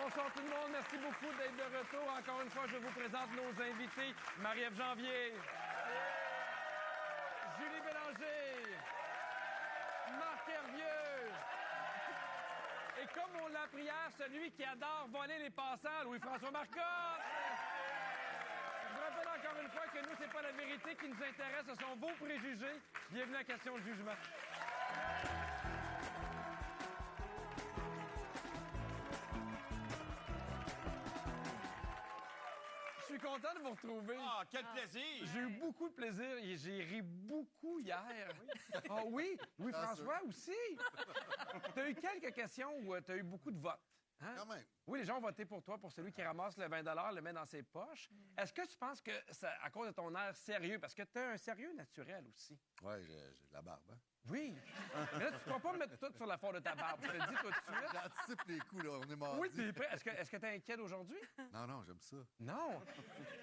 Bonsoir tout le monde, merci beaucoup d'être de retour. Encore une fois, je vous présente nos invités. Marie-Ève Janvier, Julie Bélanger, Marc Hervieux. Et comme on l'a appris hier, celui qui adore voler les passants, Louis-François Marcotte. Je vous rappelle encore une fois que nous, c'est pas la vérité qui nous intéresse, ce sont vos préjugés. Bienvenue à Question de jugement. Je suis content de vous retrouver. Ah, quel plaisir! J'ai eu beaucoup de plaisir et j'ai ri beaucoup hier. Ah oui? Louis-François aussi? T'as eu quelques questions où t'as eu beaucoup de votes. Hein? Quand même. Oui, les gens ont voté pour toi, pour celui qui ramasse le 20 le met dans ses poches. Est-ce que tu penses que c'est à cause de ton air sérieux? Parce que t'as un sérieux naturel aussi. Oui, j'ai de la barbe. Hein? Oui. Mais là, tu ne vas pas me mettre tout sur la forme de ta barbe. Je te le dis tout de suite. J'anticipe les coups, là. On est mardi. Oui, t'es prêt. Est-ce que t'es inquiète aujourd'hui? Non, j'aime ça. Non.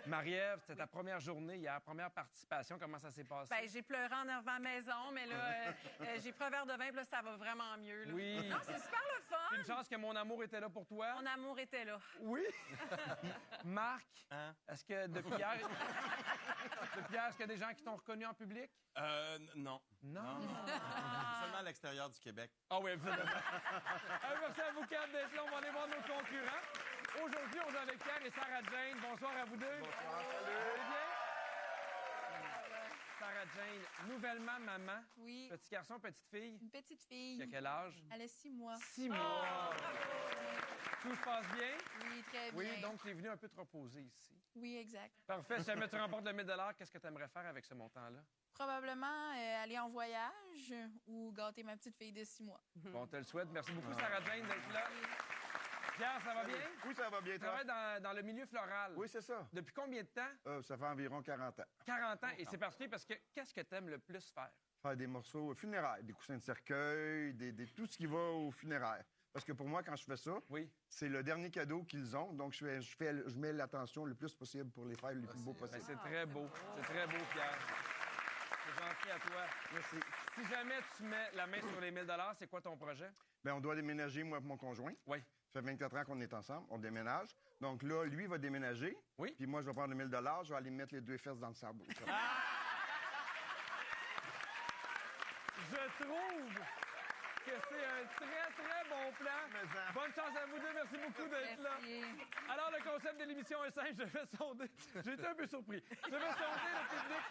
Marie-Ève, c'était ta première journée hier, première participation. Comment ça s'est passé? Bien, j'ai pleuré en arrivant à la maison, mais là, j'ai pris un verre de vin, puis là, ça va vraiment mieux. Là. Oui. Non, c'est super le fun. Une chance que mon amour était là pour toi. Mon amour était là. Oui. Marc, est-ce que depuis hier, est-ce qu'il y a des gens qui t'ont reconnu en public? Non. Non. Seulement à l'extérieur du Québec. Ah oui, absolument. Merci à vous quatre d'être là. On va aller voir nos concurrents. Aujourd'hui, on est avec Pierre et Sarah Jane. Bonsoir à vous deux. Bonsoir. Salut. Vous allez bien? Sarah Jane, nouvellement maman. Oui. Petit garçon, petite fille. Une petite fille. Qui a quel âge? Elle a 6 mois. 6 mois. Tout se passe bien? Oui, très bien. Oui, donc tu es venu un peu te reposer ici. Oui, exact. Parfait. Si jamais tu remportes le 1 000 qu'est-ce que tu aimerais faire avec ce montant-là? Probablement aller en voyage ou gâter ma petite fille de 6 mois. Bon, on te le souhaite. Merci beaucoup, Sarah Jane, d'être là. Pierre, ça va bien? Oui, ça va bien, Tu toi? travailles dans le milieu floral. Oui, c'est ça. Depuis combien de temps? Ça fait environ 40 ans. 40 ans. Et c'est particulier parce que qu'est-ce que tu aimes le plus faire? Faire des morceaux funéraires, des coussins de cercueil, tout ce qui va aux funéraires. Parce que pour moi, quand je fais ça, Oui. c'est le dernier cadeau qu'ils ont. Donc, je mets l'attention le plus possible pour les faire le plus beau Ben, possible. c'est très beau. C'est très beau, Pierre. C'est gentil à toi. Merci. Si jamais tu mets la main sur les 1 000 c'est quoi ton projet? Bien, on doit déménager, moi et mon conjoint. Oui. Ça fait 24 ans qu'on est ensemble. On déménage. Donc là, lui va déménager. Oui. Puis moi, je vais prendre le 1 000 je vais aller mettre les 2 fesses dans le sabot. Je trouve que c'est un très, très bon plan. Bonne chance à vous deux. Merci beaucoup d'être là. Merci. Alors, le concept de l'émission est simple. Je vais sonder. J'ai été un peu surpris. Je vais sonder le public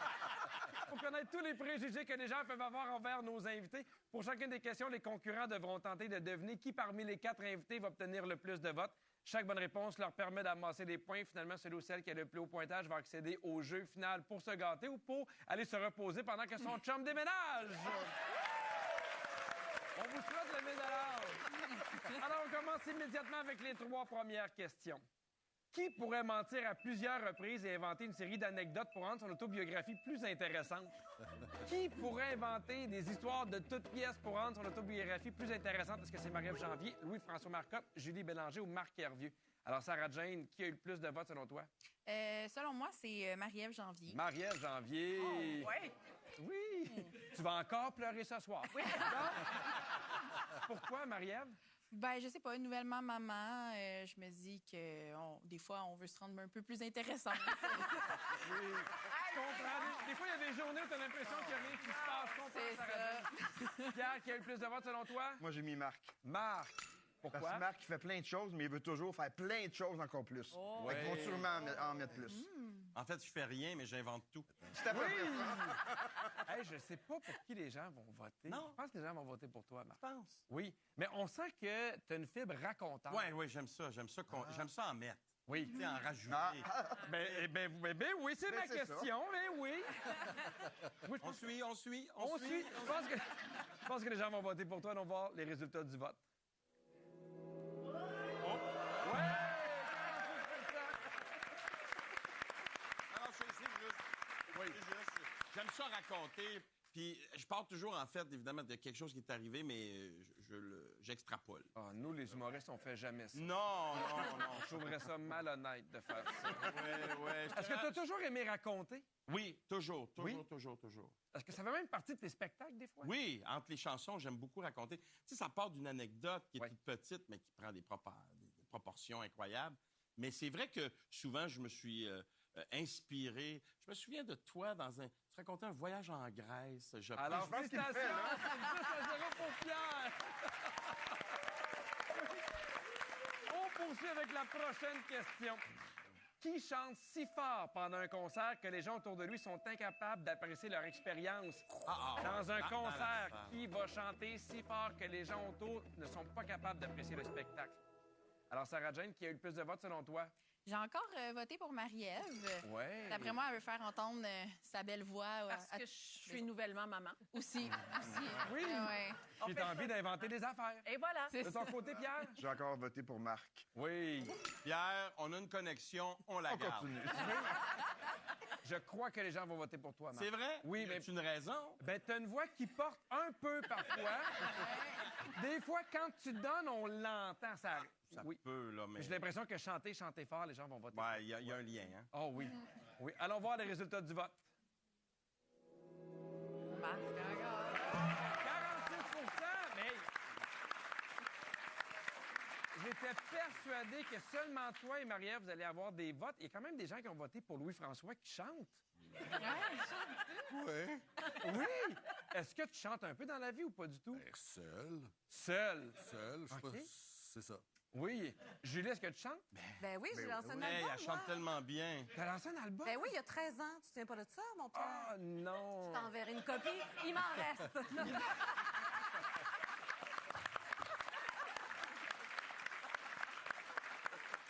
pour connaître tous les préjugés que les gens peuvent avoir envers nos invités. Pour chacune des questions, les concurrents devront tenter de deviner qui parmi les 4 invités va obtenir le plus de votes. Chaque bonne réponse leur permet d'amasser des points. Finalement, celui ou celle qui a le plus haut pointage va accéder au jeu final pour se gâter ou pour aller se reposer pendant que son chum déménage. On vous souhaite le 1 000 Alors, on commence immédiatement avec les 3 premières questions. Qui pourrait mentir à plusieurs reprises et inventer une série d'anecdotes pour rendre son autobiographie plus intéressante? Qui pourrait inventer des histoires de toutes pièces pour rendre son autobiographie plus intéressante? Est-ce que c'est Marie-Ève Janvier, Louis-François Marcotte, Julie Bélanger ou Marc Hervieux? Alors, Sarah Jane, qui a eu le plus de votes selon toi? Selon moi, c'est Marie-Ève Janvier. Marie-Ève Janvier. Oui. Oui. Tu vas encore pleurer ce soir. Oui. Pourquoi, Marie-Ève? Ben, je sais pas, nouvellement maman, je me dis que des fois, on veut se rendre un peu plus intéressant. Oui. Je comprends. Des fois, il y a des journées où tu as l'impression qu'il n'y a rien qui se passe. Je comprends, C'est Sarah Jane. Pierre, qui a eu le plus de votes selon toi? Moi, j'ai mis Marc. Marc. Parce Pourquoi? que Marc, il fait plein de choses, mais il veut toujours faire plein de choses encore plus. Fait qu'ils vont sûrement en mettre plus. En fait, je fais rien, mais j'invente tout. C'est à peu près ça. Hey, je sais pas pour qui les gens vont voter. Non. Je pense que les gens vont voter pour toi, Marc. Je pense. Oui. Mais on sent que tu as une fibre racontante. Oui, j'aime ça. J'aime ça en mettre. Oui. Tu sais, en rajouter. Ben oui, c'est ma c'est ça. question. Ben oui. Oui, On suit. on suit. Je pense que les gens vont voter pour toi. On va voir les résultats du vote. Ouais! 46%. Alors, c'est juste. J'aime ça raconter. Puis je parle toujours, en fait, évidemment, de quelque chose qui est arrivé, mais j'extrapole. Ah, nous, les humoristes, on fait jamais ça. Non. Je trouverais ça malhonnête de faire ça. Ouais. Est-ce que tu as toujours aimé raconter? Oui, toujours. Oui? Toujours. Est-ce que ça fait même partie de tes spectacles, des fois? Oui, entre les chansons, j'aime beaucoup raconter. Tu sais, ça part d'une anecdote qui est Ouais. toute petite, mais qui prend des proportion incroyable. Mais c'est vrai que souvent, je me suis inspiré. Je me souviens de toi dans un... Tu racontais un voyage en Grèce. Alors, je pense qu'il le fait, félicitations, là. c'est 10-0 pour Pierre. On poursuit avec la prochaine question. Qui chante si fort pendant un concert que les gens autour de lui sont incapables d'apprécier leur expérience? Dans un concert, qui va chanter si fort que les gens autour ne sont pas capables d'apprécier le spectacle? Alors, Sarah-Jane, qui a eu le plus de votes selon toi? J'ai encore voté pour Marie-Ève. Ouais. D'après moi, elle veut faire entendre sa belle voix. Parce que je suis nouvellement maman. Aussi. Oui. Ouais. Puis t'as envie d'inventer des affaires. Et voilà. C'est De ton côté, Pierre? J'ai encore voté pour Marc. Oui. Pierre, on a une connexion, on la On garde. continue. Je crois que les gens vont voter pour toi, Marc. C'est vrai? Oui, Y mais a-t-il une raison? ben, t'as une voix qui porte un peu parfois. Des fois, quand tu donnes, on l'entend. Ça oui. Peu, là, mais... J'ai l'impression que chanter fort, les gens vont voter. Ouais, il y a un lien, hein? Oh oui. Oui. Allons voir les résultats du vote. Marc, encore. 46 mais j'étais persuadé que seulement toi et Marie-Ève, vous allez avoir des votes. Il y a quand même des gens qui ont voté pour Louis-François qui chantent. Ouais. Oui! Est-ce que tu chantes un peu dans la vie ou pas du tout? Ben, seul. Seul. Seul, je sais OK. pas. C'est ça. Oui. Julie, est-ce que tu chantes? Ben oui, j'ai lancé un Hey, album, elle chante moi. tellement bien. T'as lancé un album? Ben oui, il y a 13 ans. Tu te souviens pas de ça, mon Pierre? Ah, non! Je t'enverrai une copie. Il m'en reste.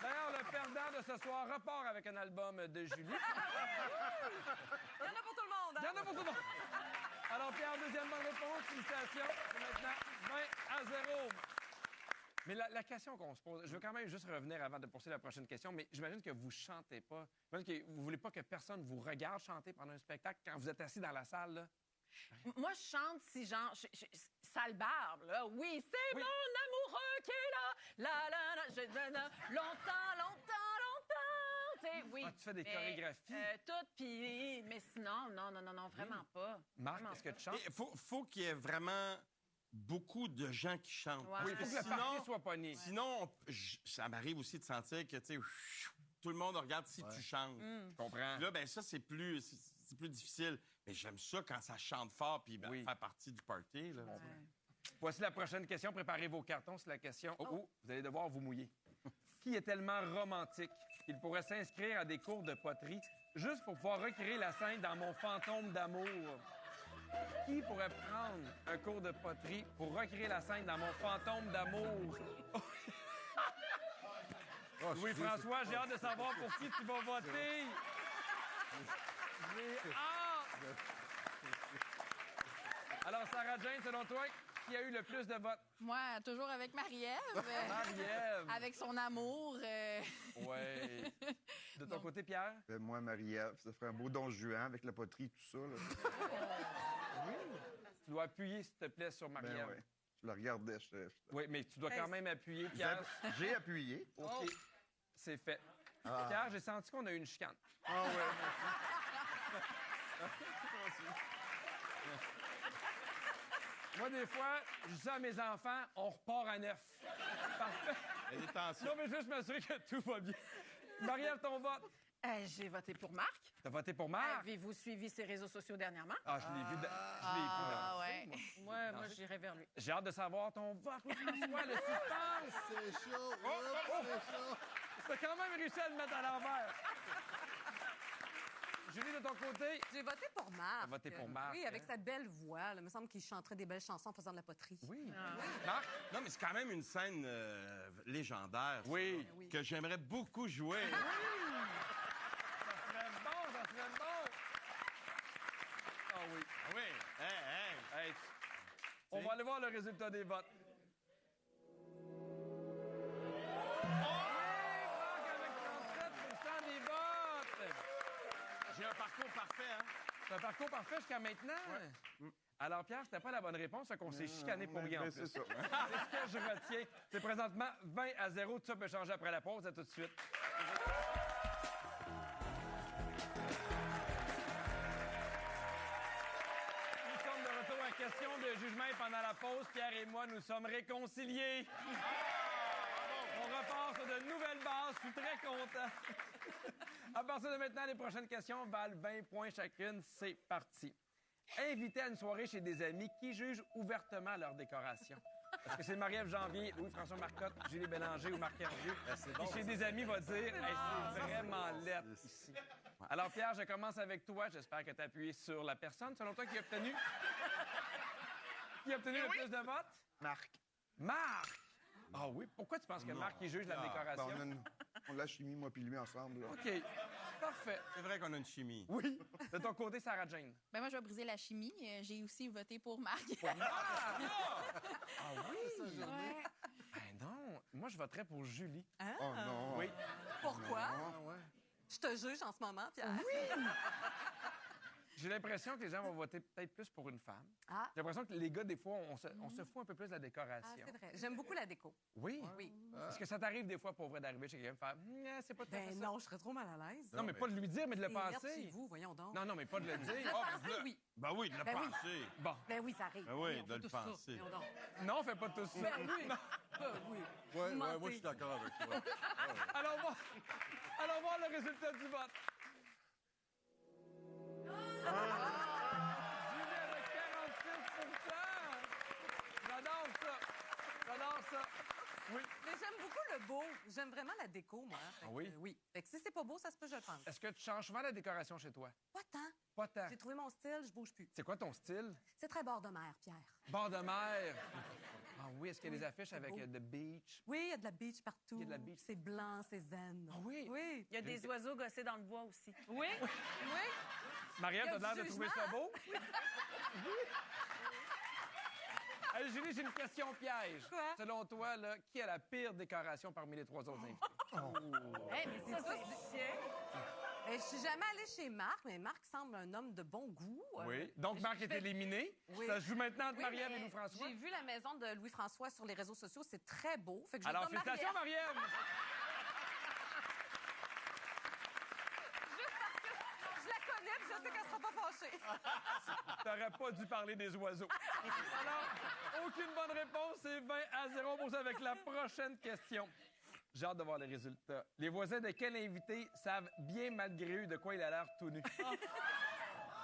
D'ailleurs, le perdant de ce soir repart avec un album de Julie. Il y en a pour tout le monde, Il y hein? en a pour tout le monde. Alors, Pierre, deuxième bonne réponse. Félicitations. C'est maintenant 20-0. Mais la question qu'on se pose, je veux quand même juste revenir avant de poursuivre la prochaine question, mais j'imagine que vous chantez pas. J'imagine que vous voulez pas que personne vous regarde chanter pendant un spectacle quand vous êtes assis dans la salle, là. Moi, je chante si genre... sale barbe, là. Oui, c'est Oui. mon amoureux qui est là. La, la, la. Longtemps. Tu sais, oui. Ah, tu fais des Mais, chorégraphies? Toutes, puis... Mais sinon, non, vraiment pas. Marc, Vraiment est-ce que pas. tu chantes? Il faut qu'il y ait vraiment beaucoup de gens qui chantent. Ouais. Oui, il faut que le Sinon- party soit pogné. Sinon, ça m'arrive aussi de sentir que, tu sais, tout le monde regarde si tu chantes. Je comprends. Là, ben ça, c'est plus difficile. Mais j'aime ça quand ça chante fort puis ben, Oui. faire partie du party. Là. Voici la prochaine question. Préparez vos cartons. C'est la question où vous allez devoir vous mouiller. Qui est tellement romantique qu'il pourrait s'inscrire à des cours de poterie juste pour pouvoir recréer la scène dans Mon fantôme d'amour? Qui pourrait prendre un cours de poterie pour recréer la scène dans Mon fantôme d'amour? Oh, Louis-François, j'ai hâte de savoir pour qui tu vas voter. J'ai hâte. Alors, Sarah-Jane, selon toi, qui a eu le plus de votes? Moi, toujours avec Marie-Ève. Marie-Ève. Avec son amour. Ouais. De ton Bon. côté, Pierre? Ben, moi, Marie-Ève, ça ferait un beau don Juan avec la poterie, tout ça. Là. Tu dois appuyer, s'il te plaît, sur Ben Marie-Ève. ouais. Je la regardais. Oui, mais tu dois quand même appuyer, Pierre. J'ai appuyé. OK. C'est fait. Pierre, j'ai senti qu'on a eu une chicane. Ah ouais. Moi, des fois, je dis à mes enfants, on repart à 9. Parfait. Il y a des tensions. Non, mais juste m'assurer que tout va bien. Marie-Ève, ton vote? J'ai voté pour Marc. T'as voté pour Marc? Avez-vous suivi ses réseaux sociaux dernièrement? Ah, je l'ai vu. Ah, ouais. Moi, j'irai vers lui. J'ai hâte de savoir ton vote, Louis-François, le suspense. C'est chaud. C'est chaud. T'as quand même réussi à le mettre à l'envers. Julie, de ton côté? J'ai voté pour Marc. T'as voté pour Marc, Oui, avec hein? sa belle voix. Là. Il me semble qu'il chanterait des belles chansons en faisant de la poterie. Oui. Marc? Non, mais c'est quand même une scène légendaire. ça, Oui. là, que j'aimerais beaucoup jouer. Ça serait bon, ça serait bon. Ah oui. Oui. Hey. Hey, on va aller voir le résultat des votes. Oui, Marc avec 37 des votes. J'ai un parcours parfait, hein? C'est un parcours parfait jusqu'à maintenant. Alors, Pierre, c'était pas la bonne réponse, c'est qu'on s'est chicané pour rien en Ben, plus. c'est ça. C'est ce que je retiens. C'est présentement 20-0. Tout ça peut changer après la pause. À tout de suite. Nous sommes de retour à question de jugement et pendant la pause, Pierre et moi nous sommes réconciliés. On repart sur de je suis très content. À partir de maintenant, les prochaines questions valent 20 points chacune. C'est parti. Invité à une soirée chez des amis qui jugent ouvertement leur décoration. Est-ce que c'est Marie-Ève Janvier, Louis-François Marcotte, Julie Bélanger ou Marc Hervieux? Qui, chez des amis, va dire hey, c'est vraiment laid ici. Alors, Pierre, je commence avec toi. J'espère que tu as appuyé sur la personne, selon toi, qui a obtenu le plus de votes? Marc. Marc! Ah oui? Pourquoi tu penses que Marc, il juge la décoration? On a la chimie, moi puis lui, ensemble. Là. OK. Parfait. C'est vrai qu'on a une chimie. Oui. De ton côté, Sarah-Jane. Ben moi, je vais briser la chimie. J'ai aussi voté pour Marc. Ah oui? Ouais. Ben non. Moi, je voterais pour Julie. Oh non. Oui. Pourquoi? Ah, ouais. Je te juge en ce moment, Pierre. J'ai l'impression que les gens vont voter peut-être plus pour une femme. Ah. J'ai l'impression que les gars, des fois, on se fout un peu plus de la Ah, décoration. c'est vrai. J'aime beaucoup la déco. Oui? Oui. Est-ce que ça t'arrive des fois, pour vrai, d'arriver chez quelqu'un et de faire c'est pas tout à fait Ben ça? non, je serais trop mal à l'aise. Non, mais pas de lui dire, mais de le C'est lettre penser. chez vous, voyons donc. Non, mais pas de le dire. Penser, oui. Ben oui, de le Ben oui. penser. Bon. Ben oui, ça arrive. Ben oui, On de fait le tous ça. penser. Voyons donc. Non, on fait pas tout ça. Ben oui. Ben oui. Ouais, Vous moi, mentez. je suis d'accord avec toi. Allons voir le résultat du vote. Julie avec 46 J'adore ça. J'adore ça. Oui. Mais j'aime beaucoup le beau. J'aime vraiment la déco, moi. Fait que, oui? Oui. Fait que si c'est pas beau, ça se peut, je le pense. Est-ce que tu changes souvent la décoration chez toi? Pas tant. Pas tant. J'ai trouvé mon style, je bouge plus. C'est quoi ton style? C'est très bord de mer, Pierre. Bord de mer. Ah oui, est-ce qu'il y a des affiches c'est avec beau. The Beach? Oui, il y a de la beach partout. Il y a de la beach. C'est blanc, c'est zen. Ah oui? Oui. Il y a des oiseaux gossés dans le bois aussi. Oui. Oui. Marie-Ève, Il y t'as a l'air du de trouver jugement, ça beau? Hey, Julie, j'ai une question piège. Quoi? Selon toi, là, qui a la pire décoration parmi les trois autres invités? Hey, mais Ça, c'est chien. Je suis jamais allée chez Marc, mais Marc semble un homme de bon goût. Oui. Donc, Marc est éliminé. Oui. Ça se joue maintenant entre Oui, Marie-Ève et mais Louis-François. J'ai vu la maison de Louis-François sur les réseaux sociaux, c'est très beau. Fait que je vais Alors, dire félicitations, Marie-Ève. Marie-Ève! Je la connais, puis je sais qu'elle sera pas fâchée. T'aurais pas dû parler des oiseaux. Alors, aucune bonne réponse. C'est 20-0 pour ça avec la prochaine question. J'ai hâte de voir les résultats. Les voisins de quel invité savent bien malgré eux de quoi il a l'air tout nu?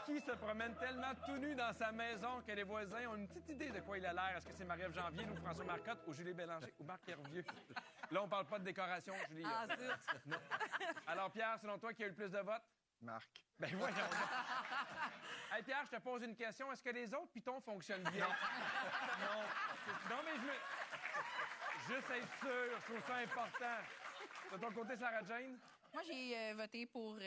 Qui se promène tellement tout nu dans sa maison que les voisins ont une petite idée de quoi il a l'air? Est-ce que c'est Marie-Ève Janvier, Louis-François Marcotte ou Julie Bélanger ou Marc Hervieux? Là, on parle pas de décoration, Julie. Ah, zut. Non. Alors, Pierre, selon toi, qui a eu le plus de votes? Marc. Ben voyons. Hey, Pierre, je te pose une question. Est-ce que les autres pitons fonctionnent bien? Non, mais juste être sûr, je trouve ça important. De ton côté, Sarah-Jane? Moi, j'ai voté pour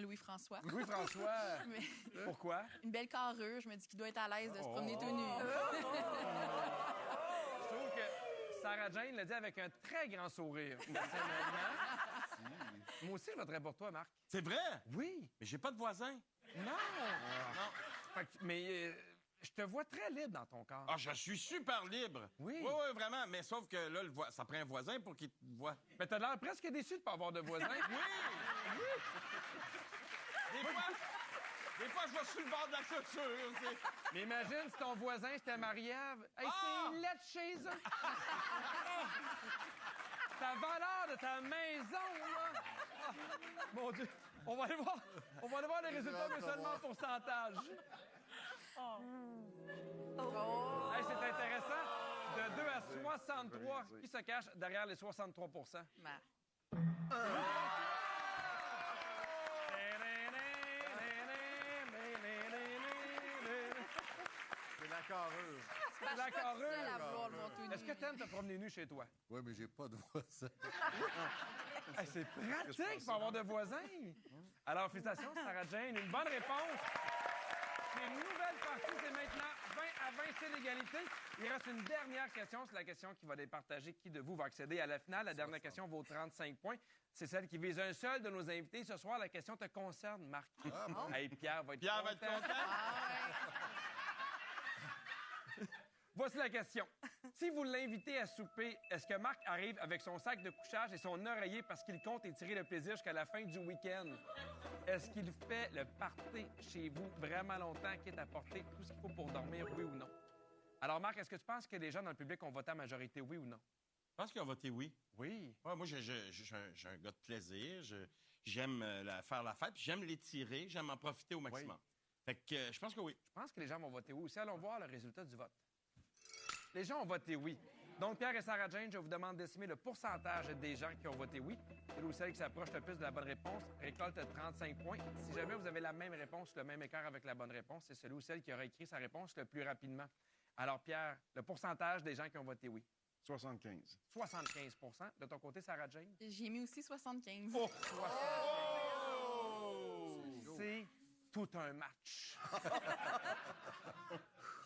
Louis-François. Louis-François. Mais Pourquoi? une belle carrure. Je me dis qu'il doit être à l'aise de se promener tout nu. Je trouve que Sarah-Jane l'a dit avec un très grand sourire. Personnellement. Moi aussi, je voterais pour toi, Marc. C'est vrai? Oui. Mais j'ai pas de voisin. Non. Fait que- mais je te vois très libre dans ton corps. Ah, je suis super libre. Oui. Oui, vraiment. Mais sauf que là, ça prend un voisin pour qu'il te voie. Mais t'as l'air presque déçu de pas avoir de voisin. Oui! Des fois, je vais sur le bord de la clôture. Mais imagine si ton voisin, c'était Marie-Ève. Hey, c'est lettre chez eux. Ta valeur de ta maison, là. Ah, mon Dieu. On va aller voir les résultats, mais seulement en pourcentage. Hey, c'est intéressant. De 2 à 63, qui se cache derrière les 63 Marc. C'est la carrure. La carrure. Seule à vouloir le voir tout nu. Est-ce que t'aimes te promener nu chez toi? Oui, mais j'ai pas de voisin. Hey, c'est pratique pour avoir de voisins. Alors, félicitations, Sarah-Jane. Une bonne réponse. C'est une nouvelle partie. C'est maintenant 20 à 20, c'est l'égalité. Il reste une dernière question. C'est la question qui va départager qui de vous va accéder à la finale. La dernière question vaut 35 points. C'est celle qui vise un seul de nos invités. Ce soir, la question te concerne, Marc. Hey, Pierre va être Pierre va être content. Voici la question. Si vous l'invitez à souper, est-ce que Marc arrive avec son sac de couchage et son oreiller parce qu'il compte étirer le plaisir jusqu'à la fin du week-end? Est-ce qu'il fait le party chez vous vraiment longtemps, quitte à porter tout ce qu'il faut pour dormir, oui ou non? Alors, Marc, est-ce que tu penses que les gens dans le public ont voté à majorité, oui ou non? pense qu'ils ont voté oui. Oui. Ouais, moi, j'ai un gars de plaisir. J'aime faire la fête, puis j'aime l'étirer, j'aime en profiter au maximum. Fait que je pense que oui. Je pense que les gens vont voter oui aussi. Allons voir le résultat du vote. Les gens ont voté oui. Donc, Pierre et Sarah-Jane, je vous demande d'estimer le pourcentage des gens qui ont voté oui. Celui ou celle qui s'approche le plus de la bonne réponse récolte 35 points. Si jamais vous avez la même réponse, le même écart avec la bonne réponse, c'est celui ou celle qui aura écrit sa réponse le plus rapidement. Alors, Pierre, le pourcentage des gens qui ont voté oui. 75. 75 de ton côté, Sarah-Jane? J'ai mis aussi 75. Oh! 75. C'est tout un match.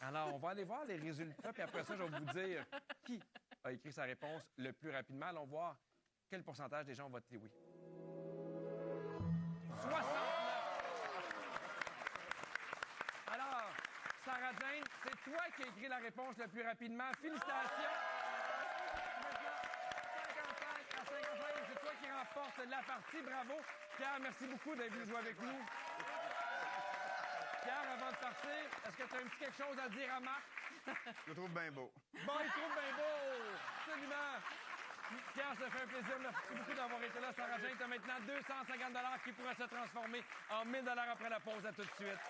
Alors, on va aller voir les résultats, puis après ça, je vais vous dire qui a écrit sa réponse le plus rapidement. Allons voir quel pourcentage des gens ont voté oui. 69! Alors, Sarah-Jane, c'est toi qui as écrit la réponse le plus rapidement. Félicitations! 55 à 55, c'est toi qui remporte la partie. Bravo! Pierre, merci beaucoup d'être venu jouer avec nous. Pierre, avant de partir, est-ce que tu as un petit quelque chose à dire à Marc? Je le trouve bien beau. Bon, il trouve bien beau! Absolument! Pierre, ça fait un plaisir. Merci beaucoup d'avoir été là. Sarah-Jane, tu as maintenant 250 qui pourraient se transformer en 1000 après la pause. À tout de suite.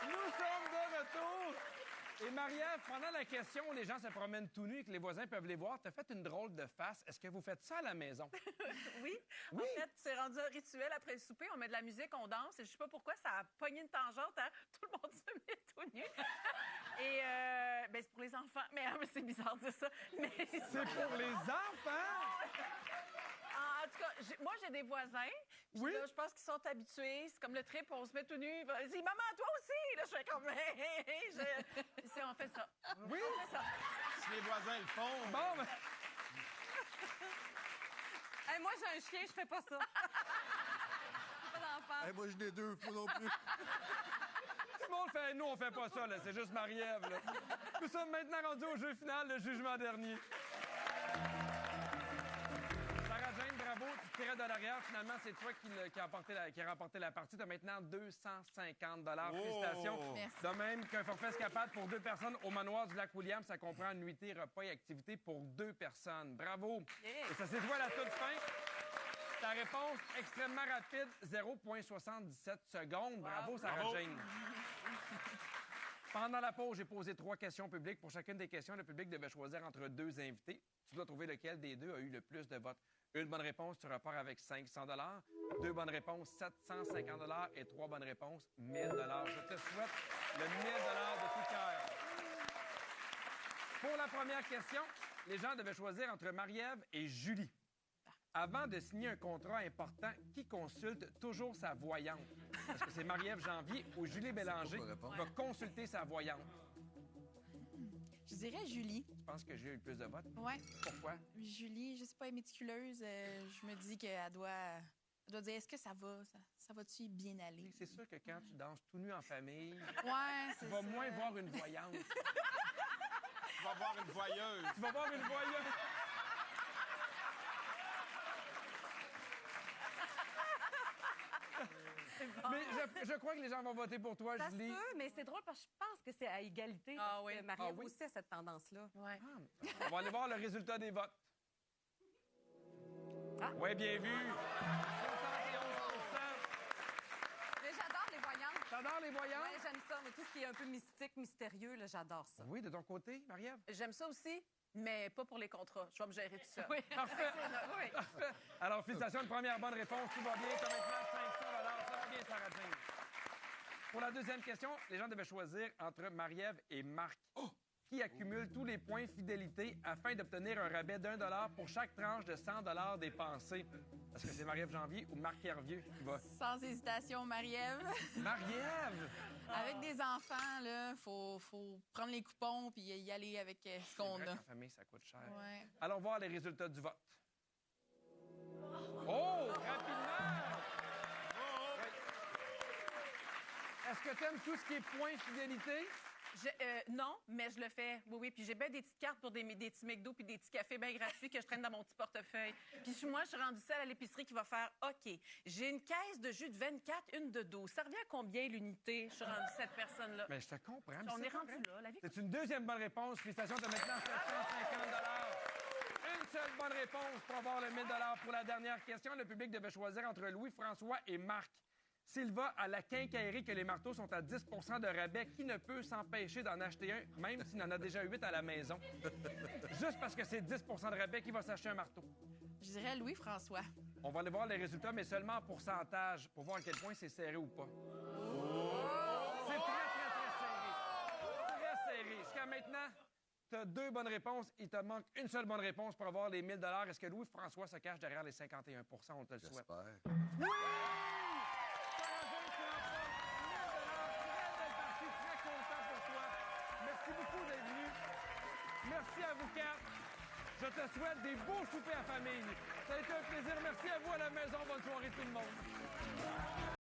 Nous sommes de retour! Et Marie-Ève, pendant la question où les gens se promènent tout nus et que les voisins peuvent les voir, t'as fait une drôle de face. Est-ce que vous faites ça à la maison? Oui. En fait, c'est rendu un rituel après le souper. On met de la musique, on danse. Et je sais pas pourquoi ça a pogné une tangente. Hein? Tout le monde se met tout nu. Et ben, c'est pour les enfants. Mais c'est bizarre de dire ça. Mais C'est pour les enfants! En tout cas, moi, j'ai des voisins. Puis là, je pense qu'ils sont habitués. C'est comme le trip, on se met tout nu. Ils disent, maman, toi aussi! Là, je fais comme, on fait ça. Oui? On fait ça. Si les voisins le font... Bon, ben... Hey, moi, j'ai un chien, je fais pas ça. Pas d'enfant. Moi, je n'ai deux, moi non plus. Tout le monde fait, nous, on fait pas ça, là. C'est juste Marie-Ève, là. Nous sommes maintenant rendus au jeu final, le jugement dernier. Sarah-Jane, bravo. Tu tirais de l'arrière. Finalement, c'est toi qui a remporté la partie. Tu as maintenant 250 Félicitations. Merci. De même qu'un forfait escapade pour 2 personnes au manoir du Lac-William. Ça comprend nuitée, repas et activités pour 2 personnes. Bravo. Yeah. Et ça s'est joué à la toute fin. Ta réponse extrêmement rapide, 0,77 secondes. Bravo, Sarah-Jane. Pendant la pause, j'ai posé 3 questions publiques. Pour chacune des questions, le public devait choisir entre 2 invités. Tu dois trouver lequel des 2 a eu le plus de votes. Une bonne réponse, tu repars avec 500 2 bonnes réponses, 750 et 3 bonnes réponses, 1000 Je te souhaite le 1000 de tout cœur. Pour la première question, les gens devaient choisir entre Marie-Ève et Julie. Avant de signer un contrat important, qui consulte toujours sa voyante? Est-ce que c'est Marie-Ève Janvier ou Julie Bélanger quoi répondre? va consulter sa voyante? Je dirais Julie. Je pense que j'ai eu le plus de votes. Ouais. Pourquoi? Julie, je sais pas, elle est méticuleuse. Je me dis qu'elle doit dire est-ce que ça va? Ça va-tu bien aller? C'est sûr que quand tu danses tout nu en famille, Ouais, tu c'est vas ça. moins voir une voyante. Tu vas voir une voyeuse. Tu vas voir une voyeuse. Mais je crois que les gens vont voter pour toi, Ça se Julie. peut, mais c'est drôle parce que je pense que c'est à égalité. Ah parce oui. que Marie-Ève Ah oui? aussi a cette tendance-là. Ouais. On va aller voir le résultat des votes. Ah. Oui, bien vu. 71 Mais j'adore les voyantes. T'adores les voyantes? Ouais, j'aime ça. Mais tout ce qui est un peu mystique, mystérieux, là, j'adore ça. Oui, de ton côté, Marie-Ève? J'aime ça aussi, mais pas pour les contrats. Je vais me gérer tout ça. Oui. Parfait. Oui. Parfait. Alors, félicitations, une première bonne réponse. Tout va bien. Tu as maintenant 500 Ça va bien, Sarah-Jane. Pour la deuxième question, les gens devaient choisir entre Marie-Ève et Marc. Qui accumule tous les points fidélité afin d'obtenir un rabais d'1 pour chaque tranche de 100 dépensés. Est-ce que c'est Marie-Ève Janvier ou Marc Hervieux qui va? Sans hésitation, Marie-Ève. Marie-Ève! Avec des enfants, là, faut prendre les coupons puis y aller avec ce qu'on C'est vrai a. qu'en famille, ça coûte cher. Ouais. Allons voir les résultats du vote. Oh! Rapidement! Oui. Est-ce que tu aimes tout ce qui est points fidélité? Non, mais je le fais. Oui. Puis j'ai bien des petites cartes pour des petits McDo puis des petits cafés bien gratuits que je traîne dans mon petit portefeuille. Puis moi, je suis rendue celle à l'épicerie qui va faire OK, j'ai une caisse de jus de 24, une de 12. Ça revient à combien l'unité? Je suis rendue cette personne-là. Mais je te comprends. mais On c'est est rendu correct. là. La vie. C'est une deuxième bonne réponse. Félicitations, tu as maintenant 750 $. Une seule bonne réponse pour avoir le 1000 $ pour la dernière question. Le public devait choisir entre Louis-François et Marc. S'il va à la quincaillerie que les marteaux sont à 10 % de rabais, qui ne peut s'empêcher d'en acheter un, même s'il en a déjà 8 à la maison? Juste parce que c'est 10 % de rabais, qui va s'acheter un marteau? Je dirais Louis-François. On va aller voir les résultats, mais seulement en pourcentage, pour voir à quel point c'est serré ou pas. C'est très serré. Très serré. Jusqu'à maintenant, tu as 2 bonnes réponses. Il te manque une seule bonne réponse pour avoir les 1000 $. Est-ce que Louis-François se cache derrière les 51 % On te le souhaite. J'espère. Oui! Très belle partie, très content pour toi. Merci beaucoup d'être venu. Merci à vous quatre. Je te souhaite des beaux soupers à famille. Ça a été un plaisir. Merci à vous à la maison. Bonne soirée tout le monde.